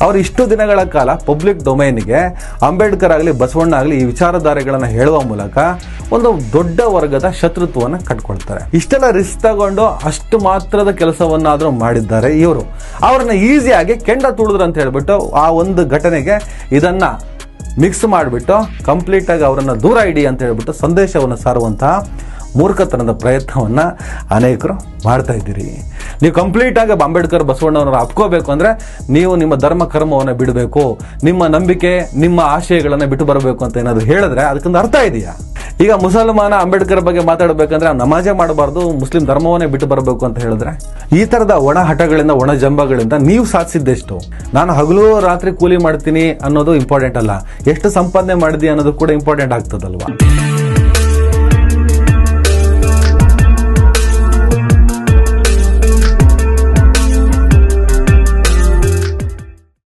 ಅವರು ಇಷ್ಟು ದಿನಗಳ ಕಾಲ ಪಬ್ಲಿಕ್ ಡೊಮೈನ್ಗೆ ಅಂಬೇಡ್ಕರ್ ಆಗಲಿ ಬಸವಣ್ಣ ಆಗಲಿ ಈ ವಿಚಾರಧಾರೆಗಳನ್ನು ಹೇಳುವ ಮೂಲಕ ಒಂದು ದೊಡ್ಡ ವರ್ಗದ ಶತ್ರುತ್ವವನ್ನು ಕಟ್ಕೊಳ್ತಾರೆ. ಇಷ್ಟೆಲ್ಲ ರಿಸ್ಕ್ ತಗೊಂಡು ಅಷ್ಟು ಮಾತ್ರದ ಕೆಲಸವನ್ನಾದರೂ ಮಾಡಿದ್ದಾರೆ ಇವರು. ಅವ್ರನ್ನ ಈಸಿಯಾಗಿ ಕೆಂಡ ತುಳಿದ್ರು ಅಂತ ಹೇಳ್ಬಿಟ್ಟು ಆ ಒಂದು ಘಟನೆಗೆ ಇದನ್ನ ಮಿಕ್ಸ್ ಮಾಡಿಬಿಟ್ಟು ಕಂಪ್ಲೀಟ್ ಆಗಿ ಅವರನ್ನು ದೂರ ಇಡಿ ಅಂತ ಹೇಳ್ಬಿಟ್ಟು ಸಂದೇಶವನ್ನು ಸಾರುವಂತಹ ಮೂರ್ಖತನದ ಪ್ರಯತ್ನವನ್ನ ಅನೇಕರು ಮಾಡ್ತಾ ಇದ್ದೀರಿ. ನೀವು ಕಂಪ್ಲೀಟ್ ಆಗಿ ಅಂಬೇಡ್ಕರ್ ಬಸವಣ್ಣವರನ್ನು ಅಪ್ಕೋಬೇಕು ಅಂದ್ರೆ ನೀವು ನಿಮ್ಮ ಧರ್ಮ ಕರ್ಮವನ್ನು ಬಿಡಬೇಕು, ನಿಮ್ಮ ನಂಬಿಕೆ ನಿಮ್ಮ ಆಶಯಗಳನ್ನು ಬಿಟ್ಟು ಬರಬೇಕು ಅಂತ ಏನಾದ್ರು ಹೇಳಿದ್ರೆ ಅದಕ್ಕೊಂದು ಅರ್ಥ ಇದೆಯಾ? ಈಗ ಮುಸಲ್ಮಾನ ಅಂಬೇಡ್ಕರ್ ಬಗ್ಗೆ ಮಾತಾಡಬೇಕಂದ್ರೆ ನಮಾಜೆ ಮಾಡಬಾರ್ದು, ಮುಸ್ಲಿಂ ಧರ್ಮವನ್ನೇ ಬಿಟ್ಟು ಬರಬೇಕು ಅಂತ ಹೇಳಿದ್ರೆ ಈ ತರದ ಒಣ ಹಠಗಳಿಂದ ಒಣ ಜಂಬಗಳಿಂದ ನೀವು ಸಾಧಿಸಿದ್ದೆಷ್ಟು? ನಾನು ಹಗಲು ರಾತ್ರಿ ಕೂಲಿ ಮಾಡ್ತೀನಿ ಅನ್ನೋದು ಇಂಪಾರ್ಟೆಂಟ್ ಅಲ್ಲ, ಎಷ್ಟು ಸಂಪಾದನೆ ಮಾಡಿದಿ ಅನ್ನೋದು ಕೂಡ ಇಂಪಾರ್ಟೆಂಟ್ ಆಗ್ತದಲ್ವಾ?